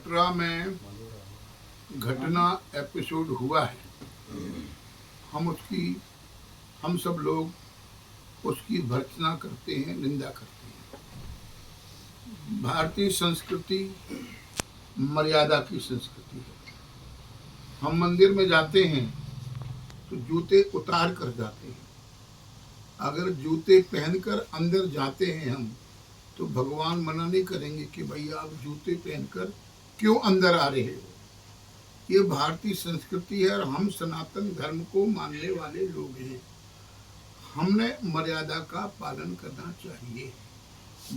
कटरा में घटना एपिसोड हुआ है, हम सब लोग उसकी भर्त्सना करते हैं, निंदा करते हैं। भारतीय संस्कृति मर्यादा की संस्कृति है। हम मंदिर में जाते हैं तो जूते उतार कर जाते हैं। अगर जूते पहनकर अंदर जाते हैं हम, तो भगवान मना नहीं करेंगे कि भाई आप जूते पहनकर क्यों अंदर आ रहे हो। ये भारतीय संस्कृति है और हम सनातन धर्म को मानने वाले लोग हैं। हमने मर्यादा का पालन करना चाहिए।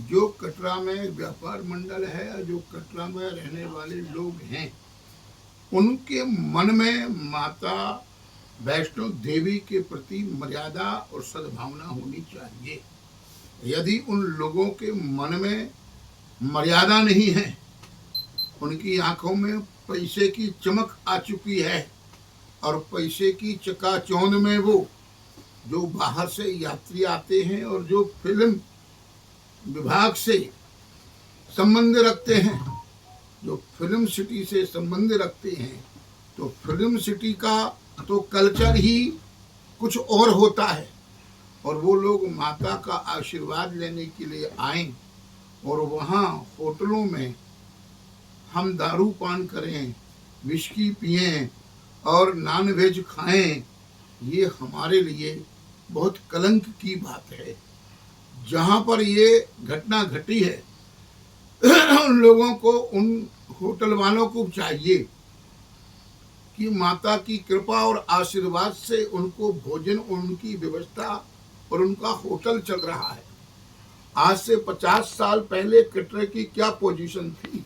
जो कटरा में व्यापार मंडल है और जो कटरा में रहने वाले लोग हैं, उनके मन में माता वैष्णो देवी के प्रति मर्यादा और सद्भावना होनी चाहिए। यदि उन लोगों के मन में मर्यादा नहीं है, उनकी आंखों में पैसे की चमक आ चुकी है और पैसे की चकाचौंध में वो जो बाहर से यात्री आते हैं और जो फिल्म विभाग से संबंध रखते हैं, जो फिल्म सिटी से संबंध रखते हैं, तो फिल्म सिटी का तो कल्चर ही कुछ और होता है। और वो लोग माता का आशीर्वाद लेने के लिए आए और वहाँ होटलों में हम दारू पान करें, विस्की पिएं और नॉन वेज खाएं, ये हमारे लिए बहुत कलंक की बात है। जहाँ पर ये घटना घटी है, उन लोगों को, उन होटल वालों को चाहिए कि माता की कृपा और आशीर्वाद से उनको भोजन, उनकी व्यवस्था और उनका होटल चल रहा है। आज से 50 साल पहले कटरा की क्या पोजीशन थी?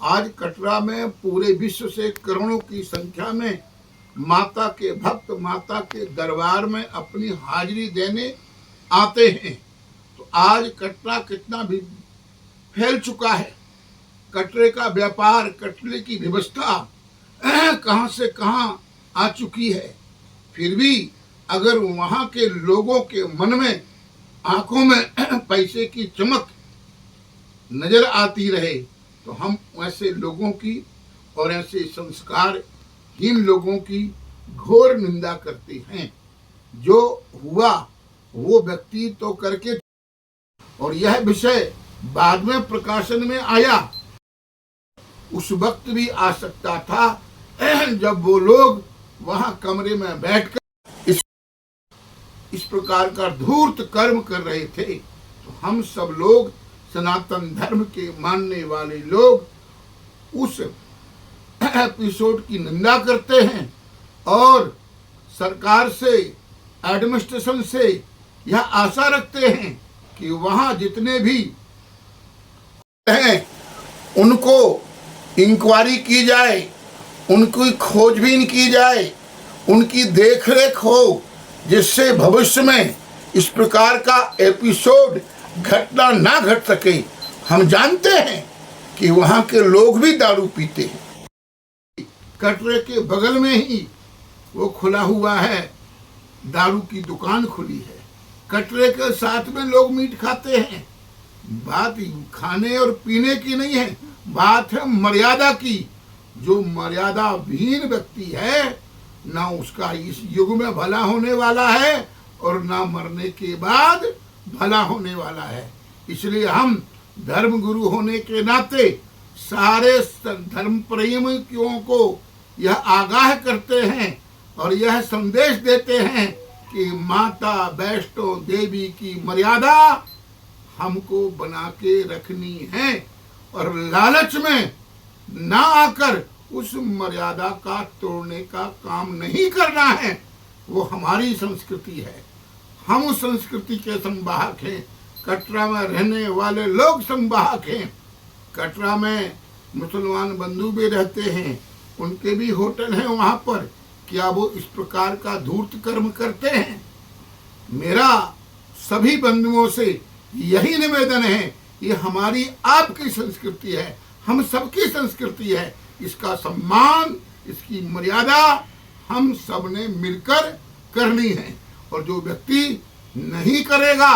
आज कटरा में पूरे विश्व से करोड़ों की संख्या में माता के भक्त माता के दरबार में अपनी हाजिरी देने आते हैं। तो आज कटरा कितना भी फैल चुका है। कटरे का व्यापार, कटरे की व्यवस्था कहां से कहां आ चुकी है। फिर भी अगर वहां के लोगों के मन में, आंखों में पैसे की चमक नजर आती रहे, तो हम ऐसे लोगों की और ऐसे संस्कारहीन लोगों की घोर निंदा करते हैं। जो हुआ वो व्यक्ति तो करके, और यह विषय बाद में प्रकाशन में आया। उस वक्त भी आ सकता था जब वो लोग वहां कमरे में बैठकर इस प्रकार का धूर्त कर्म कर रहे थे। तो हम सब लोग सनातन धर्म के मानने वाले लोग उस एपिसोड की निंदा करते हैं और सरकार से, एडमिनिस्ट्रेशन से यह आशा रखते हैं कि वहां जितने भी हैं उनको इंक्वायरी की जाए, उनकी खोजबीन की जाए, उनकी देखरेख हो, जिससे भविष्य में इस प्रकार का एपिसोड घटना ना घट सके। हम जानते हैं कि वहाँ के लोग भी दारू पीते हैं। कटरे के बगल में ही वो खुला हुआ है, दारू की दुकान खुली है। कटरे के साथ में लोग मीट खाते हैं। बात खाने और पीने की नहीं है, बात है मर्यादा की। जो मर्यादा विहीन व्यक्ति है, ना उसका इस युग में भला होने वाला है और ना मरने के बाद भला होने वाला है। इसलिए हम धर्म गुरु होने के नाते सारे धर्म प्रेमियों को यह आगाह करते हैं और यह संदेश देते हैं कि माता वैष्णो देवी की मर्यादा हमको बना के रखनी है और लालच में ना आकर उस मर्यादा का तोड़ने का काम नहीं करना है। वो हमारी संस्कृति है, हम उस संस्कृति के संवाहक हैं। कटरा में रहने वाले लोग संवाहक हैं। कटरा में मुसलमान बंधु भी रहते हैं, उनके भी होटल हैं वहाँ पर। क्या वो इस प्रकार का धूर्त कर्म करते हैं? मेरा सभी बंधुओं से यही निवेदन है, ये हमारी आपकी संस्कृति है, हम सबकी संस्कृति है। इसका सम्मान, इसकी मर्यादा हम सब ने मिलकर करनी है। और जो व्यक्ति नहीं करेगा,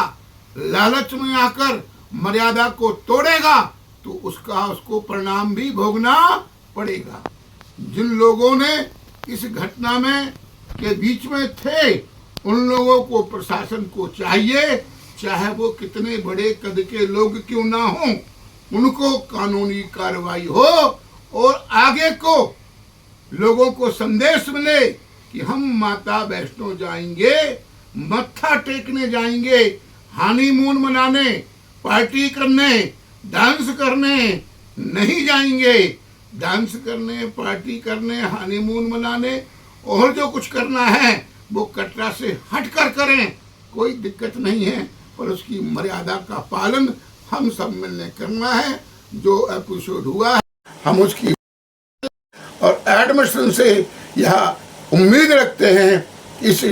लालच में आकर मर्यादा को तोड़ेगा, तो उसको परिणाम भी भोगना पड़ेगा। जिन लोगों ने इस घटना में के बीच में थे, उन लोगों को प्रशासन को चाहिए, चाहे वो कितने बड़े कद के लोग क्यों ना हो, उनको कानूनी कार्रवाई हो और आगे को लोगों को संदेश मिले कि हम माता वैष्णो जाएंगे, मत्था टेकने जाएंगे, हनीमून मनाने, पार्टी करने, डांस करने नहीं जाएंगे। डांस करने, पार्टी करने, हनीमून मनाने और जो कुछ करना है वो कटरा से हटकर करें, कोई दिक्कत नहीं है, पर उसकी मर्यादा का पालन हम सब मिलने करना है। जो एपिसोड हुआ है हम उसकी और एडमिशन से यह उम्मीद रखते हैं, इस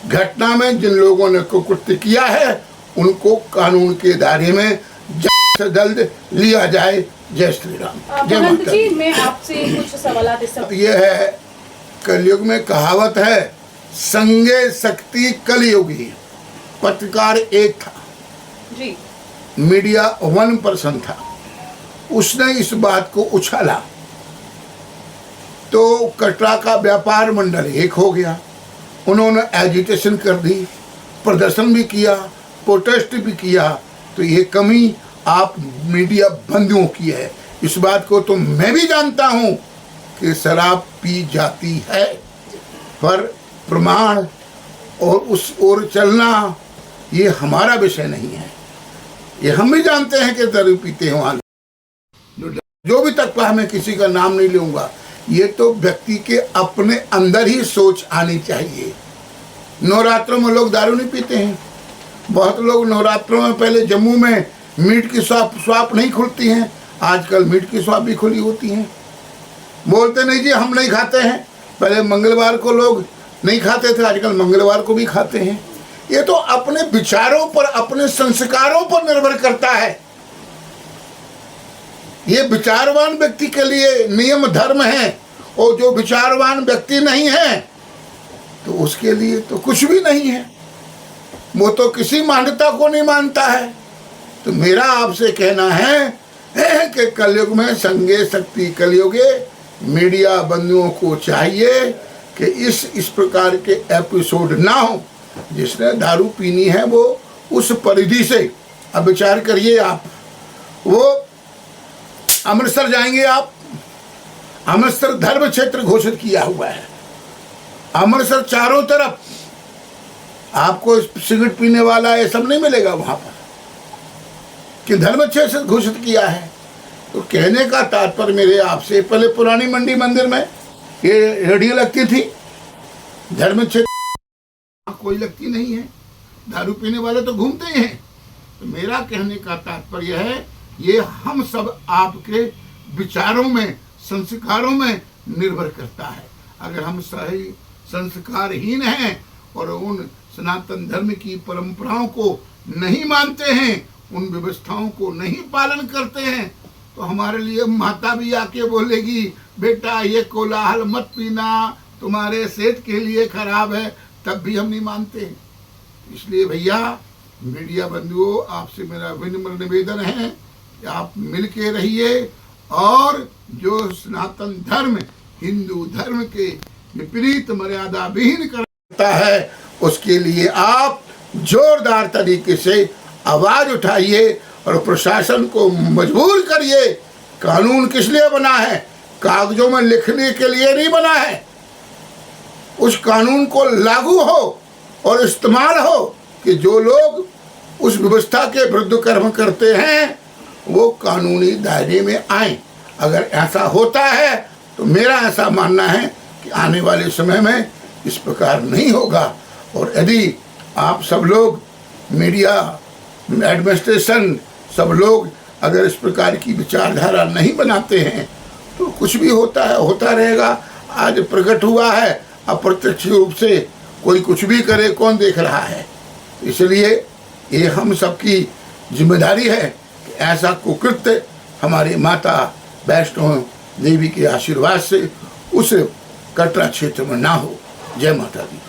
घटना में जिन लोगों ने कुकृत्य किया है उनको कानून के दायरे में जल्द से जल्द लिया जाए। जय श्री राम। जय माता जी, मैं आपसे कुछ सवाल ये है, कलयुग में कहावत है, संगे शक्ति कलयुगी। पत्रकार एक था जी, मीडिया 1% था, उसने इस बात को उछाला तो कटरा का व्यापार मंडल एक हो गया। उन्होंने एजिटेशन कर दी, प्रदर्शन भी किया, प्रोटेस्ट भी किया। तो ये कमी आप मीडिया बंदियों की है। इस बात को तो मैं भी जानता हूँ कि शराब पी जाती है, पर प्रमाण और उस ओर चलना ये हमारा विषय नहीं है। ये हम भी जानते हैं कि दारू पीते हैं वहाँ जो भी तक मैं किसी का नाम नहीं लूँगा। ये तो व्यक्ति के अपने अंदर ही सोच आनी चाहिए। नवरात्रों में लोग दारू नहीं पीते हैं। बहुत लोग नवरात्रों में, पहले जम्मू में मीट की शॉप नहीं खुलती हैं, आजकल मीट की शॉप भी खुली होती हैं। बोलते नहीं जी हम नहीं खाते हैं, पहले मंगलवार को लोग नहीं खाते थे, आजकल मंगलवार को भी खाते हैं। ये तो अपने विचारों पर, अपने संस्कारों पर निर्भर करता है। ये विचारवान व्यक्ति के लिए नियम धर्म है, और जो विचारवान व्यक्ति नहीं है तो उसके लिए तो कुछ भी नहीं है, वो तो किसी मान्यता को नहीं मानता है। तो मेरा आपसे कहना है कि कलयुग में संगे शक्ति कलयुगे। मीडिया बंधुओं को चाहिए कि इस प्रकार के एपिसोड ना हो। जिसने दारू पीनी है वो उस परिधि से, अब विचार करिए आप, वो अमृतसर जाएंगे आप, अमृतसर धर्म क्षेत्र घोषित किया हुआ है। अमृतसर चारों तरफ आपको सिगरेट पीने वाला ये सब नहीं मिलेगा वहां पर, कि धर्म क्षेत्र घोषित किया है। तो कहने का तात्पर्य मेरे आपसे, पहले पुरानी मंडी मंदिर में ये रेडियो लगती थी, धर्म क्षेत्र कोई लगती नहीं है, दारू पीने वाले तो घूमते ही हैं। तो मेरा कहने का तात्पर्य है, ये हम सब आपके विचारों में, संस्कारों में निर्भर करता है। अगर हम सही संस्कारहीन हैं और उन सनातन धर्म की परंपराओं को नहीं मानते हैं, उन व्यवस्थाओं को नहीं पालन करते हैं, तो हमारे लिए माता भी आके बोलेगी बेटा ये कोलाहल मत पीना, तुम्हारे सेहत के लिए खराब है, तब भी हम नहीं मानते। इसलिए भैया मीडिया बंधुओं, आपसे मेरा विनम्र निवेदन है कि आप मिल के रहिए, और जो सनातन धर्म हिंदू धर्म के विपरीत मर्यादा विहीन करता है, उसके लिए आप जोरदार तरीके से आवाज उठाइए और प्रशासन को मजबूर करिए। कानून किस लिए बना है? कागजों में लिखने के लिए नहीं बना है। उस कानून को लागू हो और इस्तेमाल हो कि जो लोग उस व्यवस्था के विरुद्ध कर्म करते हैं वो कानूनी दायरे में आए। अगर ऐसा होता है तो मेरा ऐसा मानना है कि आने वाले समय में इस प्रकार नहीं होगा। और यदि आप सब लोग, मीडिया, एडमिनिस्ट्रेशन, सब लोग अगर इस प्रकार की विचारधारा नहीं बनाते हैं तो कुछ भी होता है, होता रहेगा। आज प्रकट हुआ है, अप्रत्यक्ष रूप से कोई कुछ भी करे, कौन देख रहा है? इसलिए ये हम सबकी जिम्मेदारी है कि ऐसा कुकृत्य हमारे माता वैष्णो देवी के आशीर्वाद से उस कटरा क्षेत्र में ना हो। जय माता दी।